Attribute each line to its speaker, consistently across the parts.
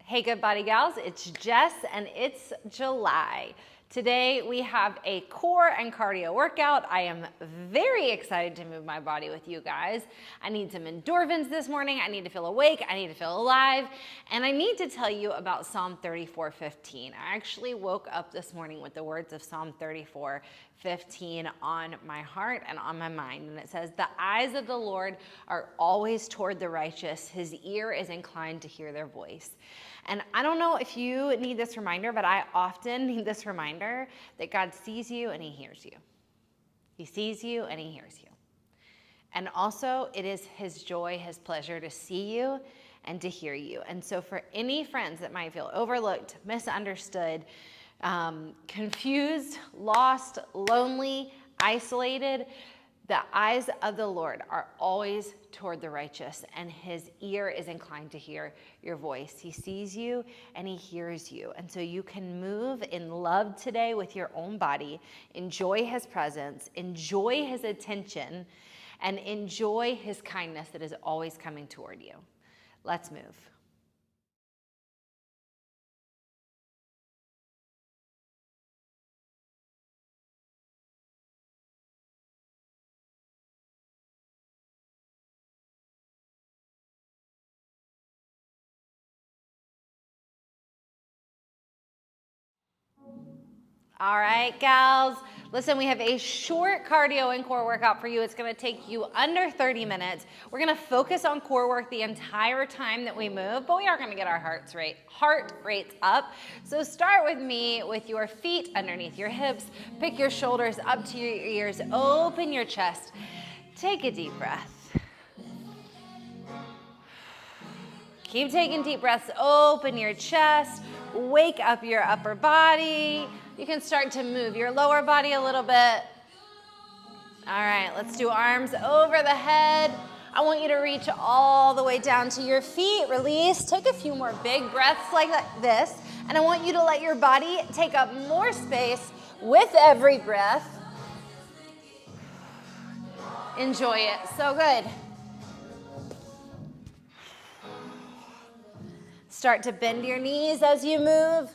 Speaker 1: Hey, Good Body Gals, it's Jess and it's July. Today we have a core and cardio workout. I am very excited to move my body with you guys. I need some endorphins this morning. I need to feel awake. I need to feel alive. And I need to tell you about Psalm 34:15. I actually woke up this morning with the words of Psalm 34:15 on my heart and on my mind. And it says, "The eyes of the Lord are always toward the righteous. His ear is inclined to hear their voice." And I don't know if you need this reminder, but I often need this reminder that God sees you and he hears you. He sees you and he hears you. And also it is his joy, his pleasure to see you and to hear you. And so for any friends that might feel overlooked, misunderstood, confused, lost, lonely, isolated, the eyes of the Lord are always toward the righteous, and his ear is inclined to hear your voice. He sees you and he hears you. And so you can move in love today with your own body, enjoy his presence, enjoy his attention, and enjoy his kindness that is always coming toward you. Let's move. All right, gals. Listen, we have a short cardio and core workout for you. It's going to take you under 30 minutes. We're going to focus on core work the entire time that we move, but we are going to get our heart rates up. So start with me with your feet underneath your hips. Pick your shoulders up to your ears. Open your chest. Take a deep breath. Keep taking deep breaths. Open your chest. Wake up your upper body. You can start to move your lower body a little bit. All right, let's do arms over the head. I want you to reach all the way down to your feet. Release. Take a few more big breaths like this. And I want you to let your body take up more space with every breath. Enjoy it. So good. Start to bend your knees as you move.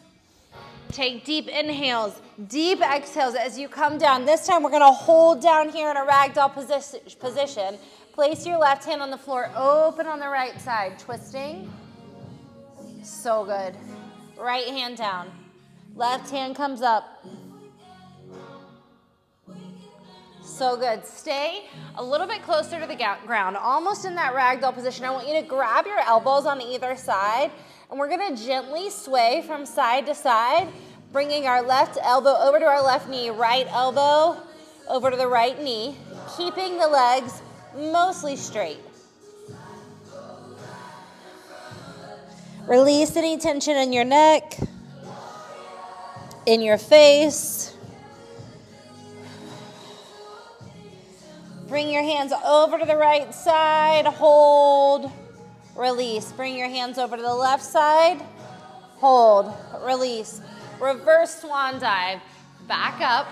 Speaker 1: Take deep inhales, deep exhales as you come down. This time we're going to hold down here in a ragdoll position. Place your left hand on the floor, open on the right side, twisting. So good. Right hand down. Left hand comes up. So good. Stay a little bit closer to the ground, almost in that ragdoll position. I want you to grab your elbows on either side, and we're going to gently sway from side to side, bringing our left elbow over to our left knee, right elbow over to the right knee, keeping the legs mostly straight. Release any tension in your neck, in your face. Bring your hands over to the right side, hold, release. Bring your hands over to the left side, hold, release. Reverse swan dive, back up.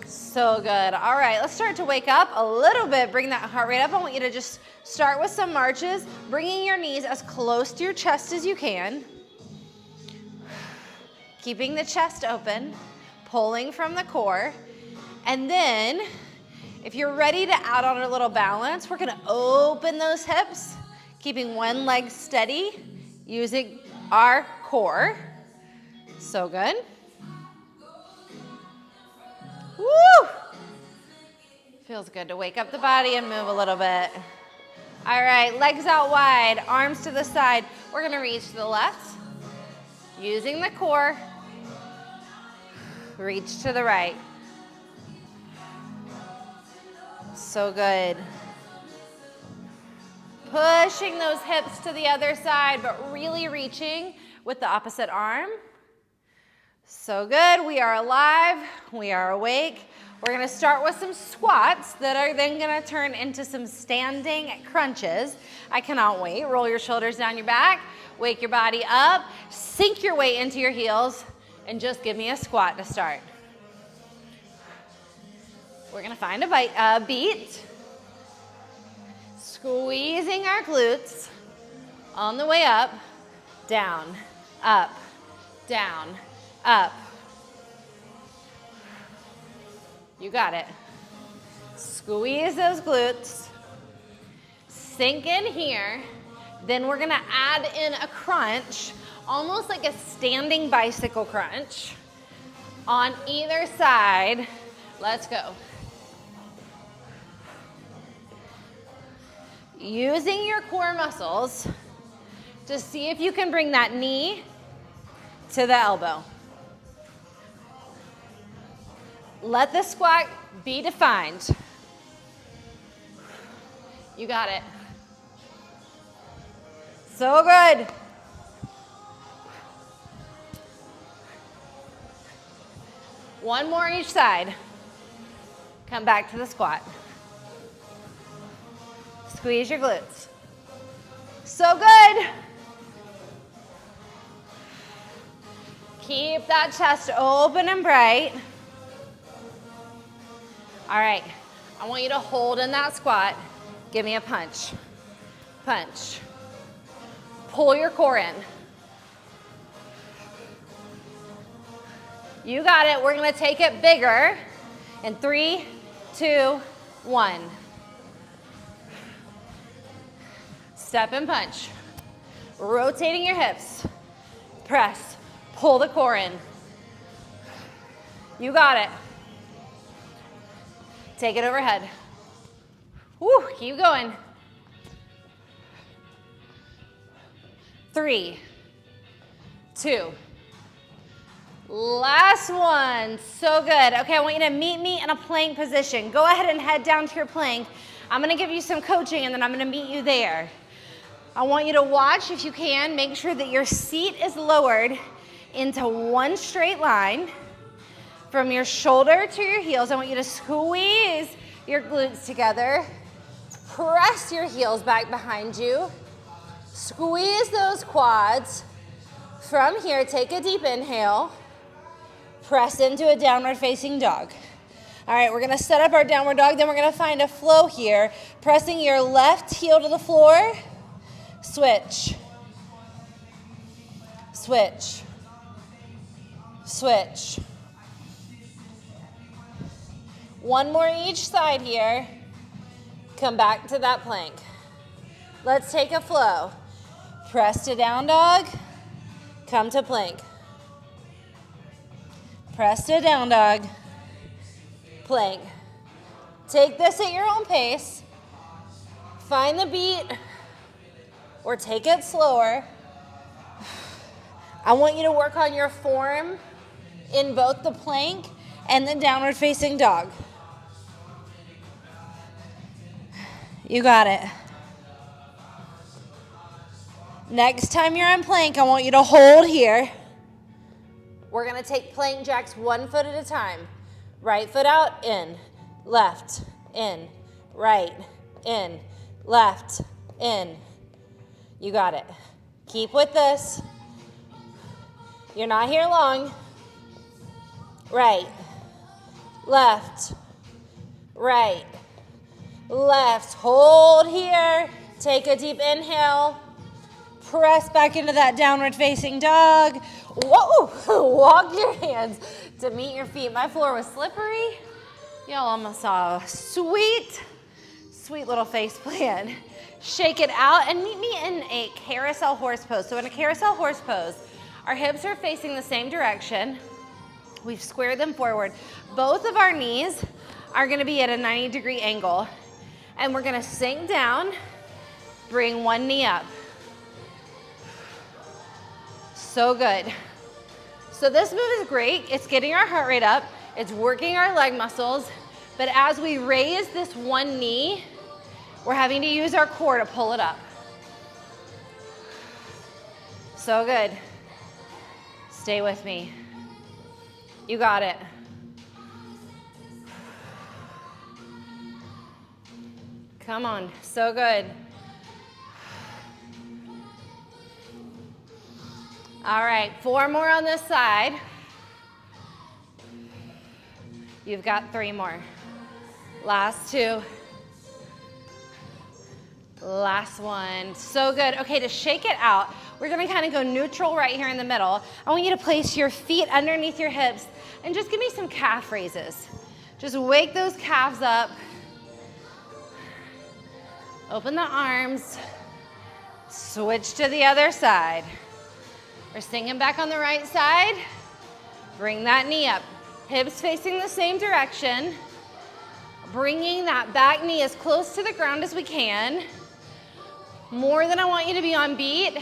Speaker 1: So good. All right, let's start to wake up a little bit. Bring that heart rate up. I want you to just start with some marches, bringing your knees as close to your chest as you can. Keeping the chest open, pulling from the core. And then, if you're ready to add on a little balance, we're gonna open those hips, keeping one leg steady, using our core. So good. Woo! Feels good to wake up the body and move a little bit. All right, legs out wide, arms to the side. We're gonna reach to the left, using the core. Reach to the right. So good. Pushing those hips to the other side, but really reaching with the opposite arm. So good. We are alive. We are awake. We're going to start with some squats that are then going to turn into some standing crunches. I cannot wait. Roll your shoulders down your back. Wake your body up. Sink your weight into your heels. And just give me a squat to start. We're going to find a beat. Squeezing our glutes. On the way up, down, up, down, up. You got it. Squeeze those glutes. Sink in here. Then we're gonna add in a crunch, almost like a standing bicycle crunch on either side. Let's go. Using your core muscles to see if you can bring that knee to the elbow. Let the squat be defined. You got it. So good. One more each side. Come back to the squat. Squeeze your glutes. So good. Keep that chest open and bright. All right, I want you to hold in that squat. Give me a punch. Punch. Pull your core in. You got it. We're gonna take it bigger in 3, 2, 1. Step and punch. Rotating your hips. Press. Pull the core in. You got it. Take it overhead. Woo, keep going. 3, 2. Last one. So good. Okay, I want you to meet me in a plank position. Go ahead and head down to your plank. I'm gonna give you some coaching and then I'm gonna meet you there. I want you to watch, if you can, make sure that your seat is lowered into one straight line. From your shoulder to your heels, I want you to squeeze your glutes together. Press your heels back behind you. Squeeze those quads. From here, take a deep inhale. Press into a downward facing dog. All right, we're gonna set up our downward dog, then we're gonna find a flow here. Pressing your left heel to the floor. Switch. Switch. Switch. One more each side here. Come back to that plank. Let's take a flow. Press to down dog. Come to plank. Press to down dog. Plank. Take this at your own pace. Find the beat or take it slower. I want you to work on your form in both the plank and the downward facing dog. You got it. Next time you're in plank, I want you to hold here. We're gonna take plank jacks 1 foot at a time. Right foot out, in, left, in, right, in, left, in. You got it. Keep with this. You're not here long. Right, left, right, left. Hold here. Take a deep inhale. Press back into that downward facing dog. Whoa, walk your hands to meet your feet. My floor was slippery. Y'all almost saw a sweet little face plant. Shake it out and meet me in a carousel horse pose. So in a carousel horse pose, our hips are facing the same direction. We've squared them forward. Both of our knees are gonna be at a 90-degree angle. And we're gonna sink down, bring one knee up. So good. So this move is great. It's getting our heart rate up. It's working our leg muscles. But as we raise this one knee, we're having to use our core to pull it up. So good. Stay with me. You got it. Come on, so good. All right, 4 more on this side. You've got 3 more. Last 2. Last one. So good. Okay, to shake it out, we're gonna kind of go neutral right here in the middle. I want you to place your feet underneath your hips and just give me some calf raises. Just wake those calves up. Open the arms. Switch to the other side. We're singing back on the right side. Bring that knee up. Hips facing the same direction. Bringing that back knee as close to the ground as we can. More than I want you to be on beat,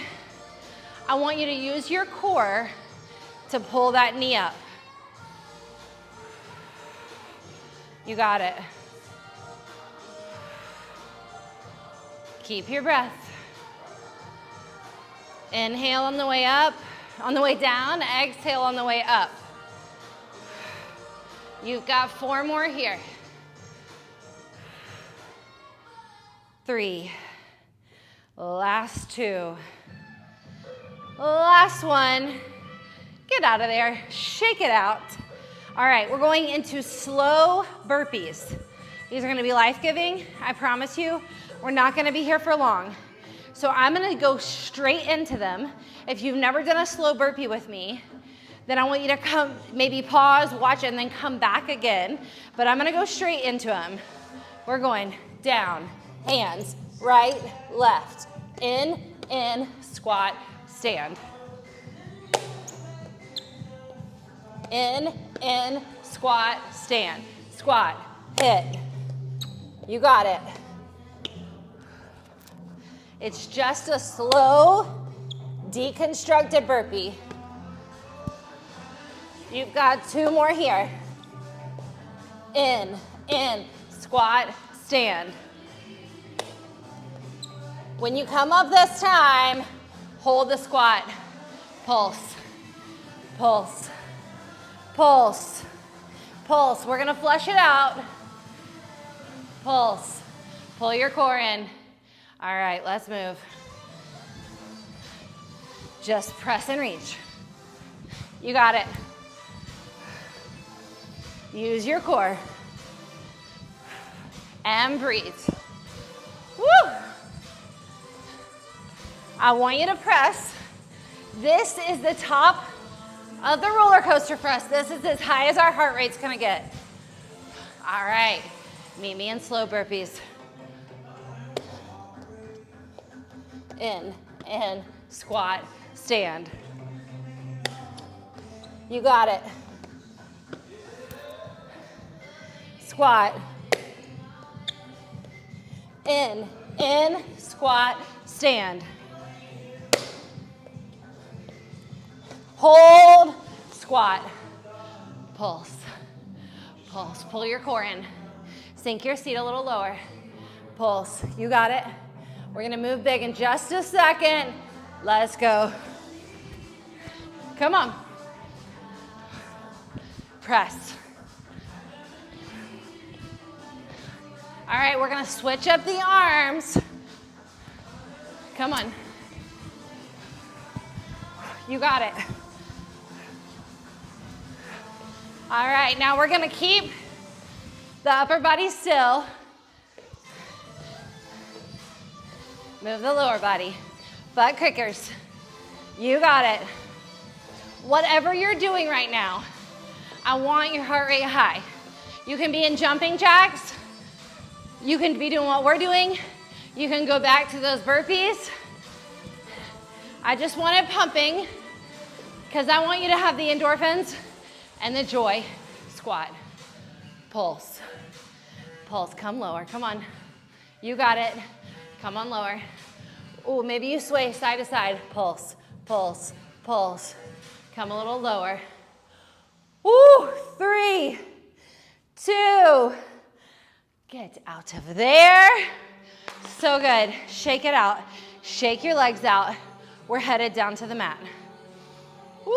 Speaker 1: I want you to use your core to pull that knee up. You got it. Keep your breath. Inhale on the way up, on the way down, exhale on the way up. You've got 4 more here. 3. Last 2. Last one. Get out of there. Shake it out. All right, we're going into slow burpees. These are gonna be life-giving, I promise you. We're not gonna be here for long. So I'm gonna go straight into them. If you've never done a slow burpee with me, then I want you to come, maybe pause, watch, and then come back again. But I'm gonna go straight into them. We're going down, hands, right, left, in, squat, stand. In, squat, stand. Squat, hit. You got it. It's just a slow, deconstructed burpee. You've got 2 more here. In, squat, stand. When you come up this time, hold the squat. Pulse, pulse, pulse, pulse. We're gonna flush it out. Pulse, pull your core in. All right, let's move. Just press and reach. You got it. Use your core. And breathe. Woo! I want you to press. This is the top of the roller coaster for us. This is as high as our heart rate's gonna get. All right, meet me in slow burpees. In, squat, stand. You got it. Squat. In, squat, stand. Hold, squat, pulse, pulse. Pull your core in. Sink your seat a little lower. Pulse, you got it. We're gonna move big in just a second. Let's go. Come on. Press. All right, we're gonna switch up the arms. Come on. You got it. All right, now we're gonna keep the upper body still. Move the lower body. Butt kickers. You got it. Whatever you're doing right now, I want your heart rate high. You can be in jumping jacks. You can be doing what we're doing. You can go back to those burpees. I just want it pumping because I want you to have the endorphins and the joy. Squat, pulse, pulse. Come lower, come on. You got it. Come on lower. Oh, maybe you sway side to side. Pulse, pulse, pulse. Come a little lower. Woo, 3, 2. Get out of there. So good. Shake it out. Shake your legs out. We're headed down to the mat. Woo!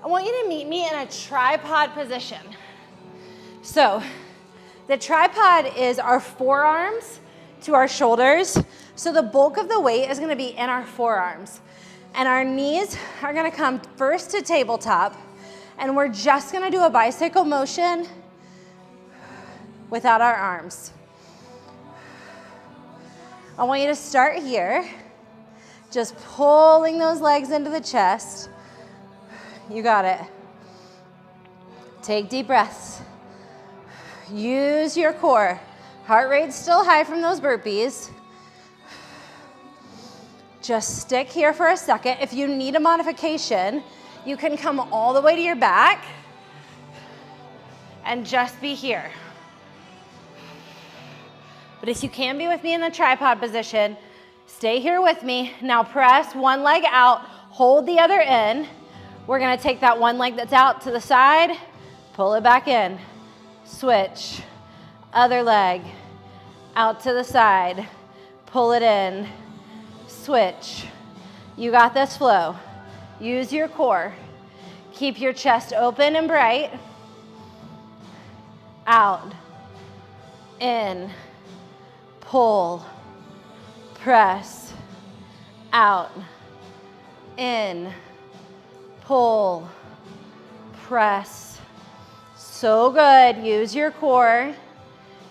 Speaker 1: I want you to meet me in a tripod position. So, the tripod is our forearms to our shoulders. So the bulk of the weight is gonna be in our forearms. And our knees are gonna come first to tabletop. And we're just gonna do a bicycle motion without our arms. I want you to start here, just pulling those legs into the chest. You got it. Take deep breaths. Use your core. Heart rate's still high from those burpees. Just stick here for a second. If you need a modification, you can come all the way to your back and just be here. But if you can be with me in the tripod position, stay here with me. Now press one leg out, hold the other in. We're gonna take that one leg that's out to the side, pull it back in, switch, other leg, out to the side, pull it in, switch. You got this, flow. Use your core. Keep your chest open and bright. Out, in, pull, press, out, in, pull, press. So good. Use your core.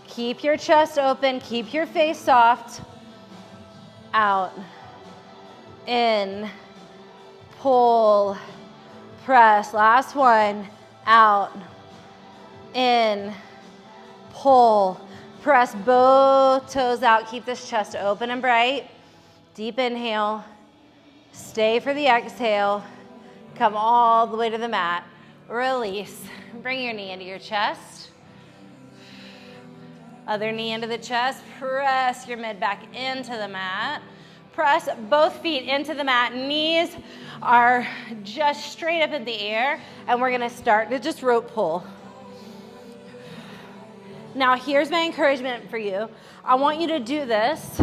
Speaker 1: Keep your chest open. Keep your face soft. Out, in, pull, press. Last one. Out, in, pull, press both toes out. Keep this chest open and bright. Deep inhale. Stay for the exhale. Come all the way to the mat. Release. Bring your knee into your chest. Other knee into the chest. Press your mid back into the mat. Press both feet into the mat. Knees are just straight up in the air. And we're gonna start to just rope pull. Now here's my encouragement for you. I want you to do this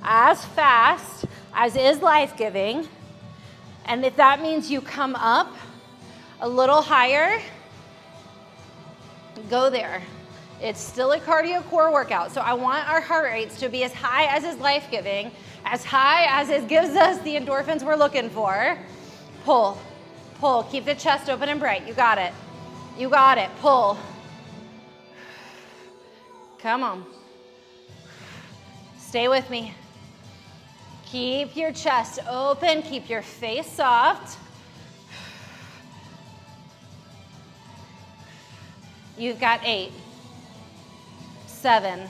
Speaker 1: as fast as is life-giving. And if that means you come up a little higher, go there. It's still a cardio core workout. So I want our heart rates to be as high as is life-giving, as high as it gives us the endorphins we're looking for. Pull, pull, keep the chest open and bright. You got it. You got it, pull. Come on. Stay with me. Keep your chest open, keep your face soft. You've got 8, 7,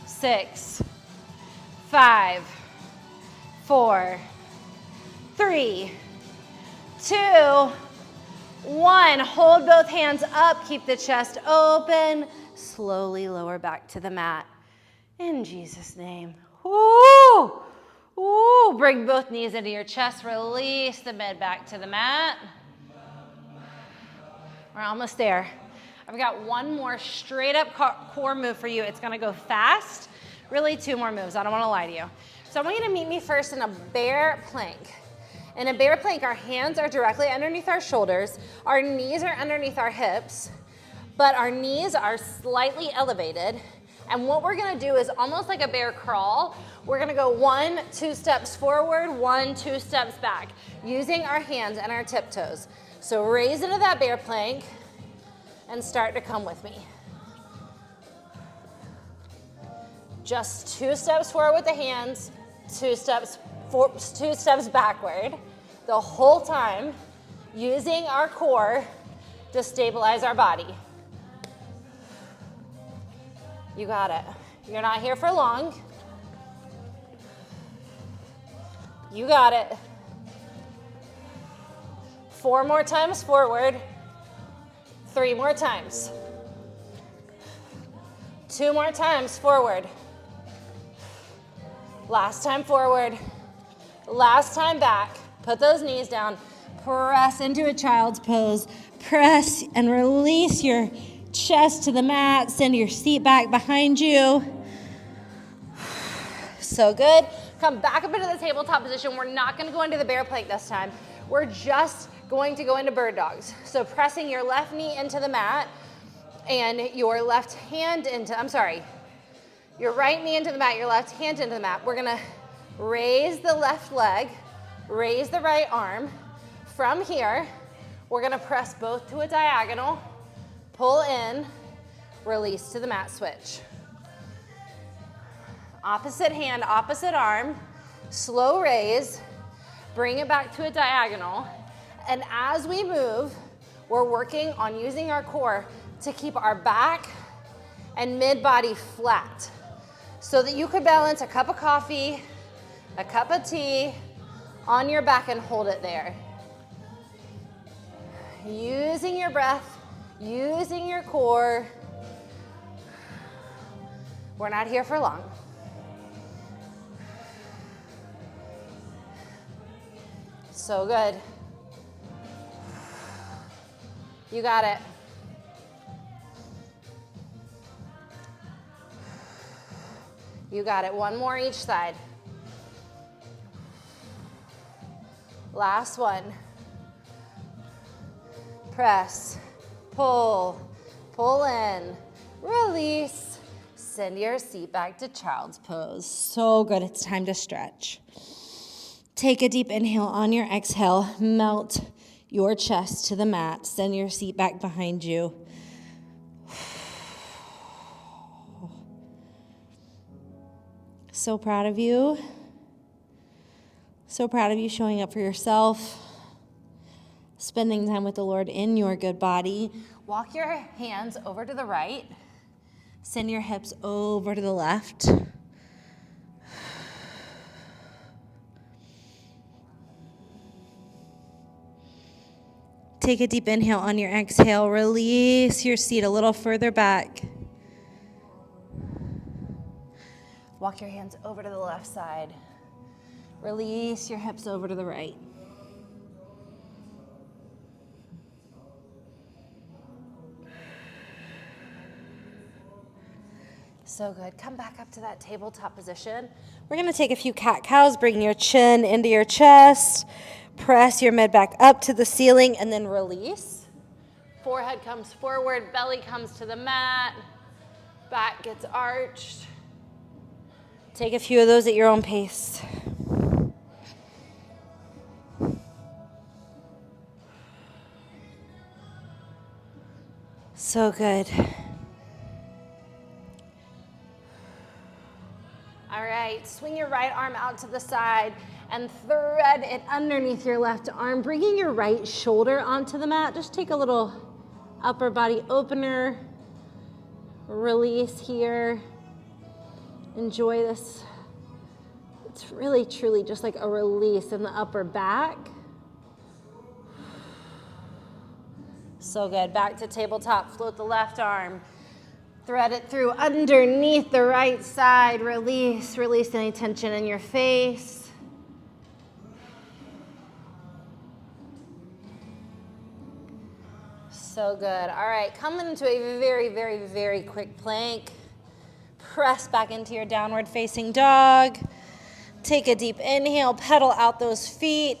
Speaker 1: 6, 5, 4, 3, 2, 1. Hold both hands up, keep the chest open. Slowly lower back to the mat. In Jesus' name. Woo! Woo! Bring both knees into your chest. Release the mid back to the mat. We're almost there. I've got one more straight up core move for you. It's gonna go fast. Really 2 more moves. I don't wanna lie to you. So I want you to meet me first in a bear plank. In a bear plank, our hands are directly underneath our shoulders. Our knees are underneath our hips, but our knees are slightly elevated. And what we're gonna do is almost like a bear crawl. We're gonna go 1, 2 steps forward, 1, 2 steps back, using our hands and our tiptoes. So raise into that bear plank and start to come with me. Just 2 steps forward with the hands, 2 steps backward. The whole time using our core to stabilize our body. You got it. You're not here for long. You got it. 4 more times forward. 3 more times. 2 more times forward. Last time forward. Last time back. Put those knees down. Press into a child's pose. Press and release your chest to the mat. Send your seat back behind you. So good. Come back up into the tabletop position. We're not going to go into the bear plank this time. We're just going to go into bird dogs. So pressing your left knee into the mat and your left hand into, your right knee into the mat, your left hand into the mat. We're going to raise the left leg, raise the right arm. From here, we're going to press both to a diagonal, pull in, release to the mat switch. Opposite hand, opposite arm, slow raise, bring it back to a diagonal. And as we move, we're working on using our core to keep our back and mid-body flat so that you could balance a cup of coffee, a cup of tea on your back and hold it there. Using your breath, using your core. We're not here for long. So good. You got it. You got it. One more each side. Last one. Press, pull, pull in, release. Send your seat back to child's pose. So good. It's time to stretch. Take a deep inhale. On your exhale, melt your chest to the mat. Send your seat back behind you. So proud of you. So proud of you showing up for yourself, spending time with the Lord in your good body. Walk your hands over to the right. Send your hips over to the left. Take a deep inhale. On your exhale, release your seat a little further back. Walk your hands over to the left side. Release your hips over to the right. So good. Come back up to that tabletop position. We're going to take a few cat-cows. Bring your chin into your chest. Press your mid back up to the ceiling and then release. Forehead comes forward. Belly comes to the mat. Back gets arched. Take a few of those at your own pace. So good. All right, swing your right arm out to the side and thread it underneath your left arm, bringing your right shoulder onto the mat. Just take a little upper body opener. Release here. Enjoy this. It's really, truly just like a release in the upper back. So good. Back to tabletop. Float the left arm. Thread it through underneath the right side. Release. Release any tension in your face. So good. All right. Come into a very, very, very quick plank. Press back into your downward facing dog. Take a deep inhale. Pedal out those feet.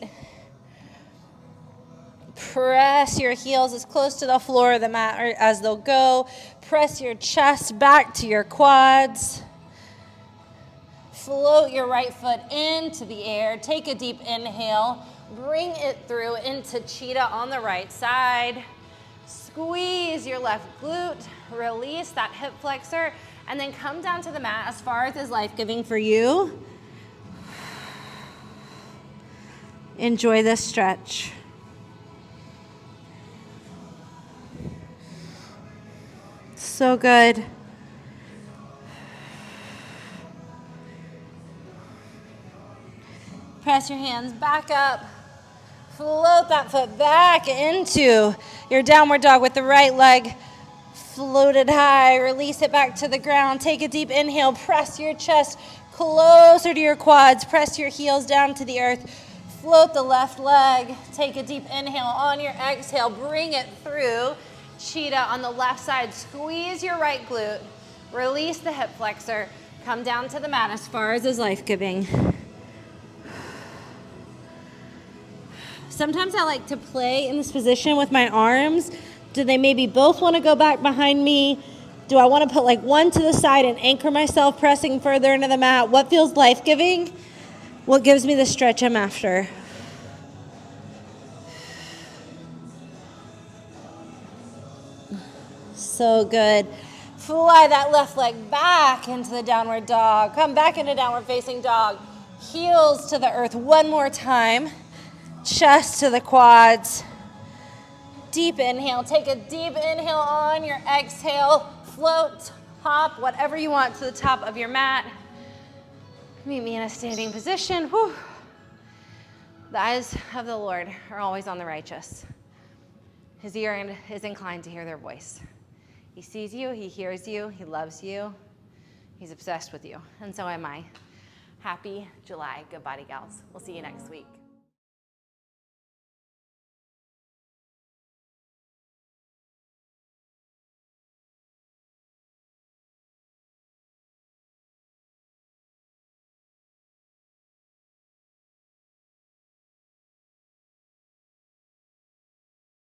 Speaker 1: Press your heels as close to the floor of the mat as they'll go. Press your chest back to your quads. Float your right foot into the air. Take a deep inhale. Bring it through into cheetah on the right side. Squeeze your left glute. Release that hip flexor. And then come down to the mat as far as is life-giving for you. Enjoy this stretch. So good. Press your hands back up. Float that foot back into your downward dog with the right leg floated high. Release it back to the ground. Take a deep inhale. Press your chest closer to your quads. Press your heels down to the earth. Float the left leg. Take a deep inhale. On your exhale, bring it through. Cheetah on the left side. Squeeze your right glute. Release the hip flexor. Come down to the mat as far as is life-giving. Sometimes I like to play in this position with my arms. Do they maybe both want to go back behind me? Do I want to put like one to the side and anchor myself, pressing further into the mat? What feels life-giving? What gives me the stretch I'm after? So good. Fly that left leg back into the downward dog. Come back into downward facing dog. Heels to the earth one more time. Chest to the quads. Deep inhale. Take a deep inhale on your exhale. Float, hop, whatever you want to the top of your mat. Meet me in a standing position. Whew. The eyes of the Lord are always on the righteous. His ear is inclined to hear their voice. He sees you, he hears you, he loves you, he's obsessed with you, and so am I. Happy July, Good Body Gals. We'll see you next week.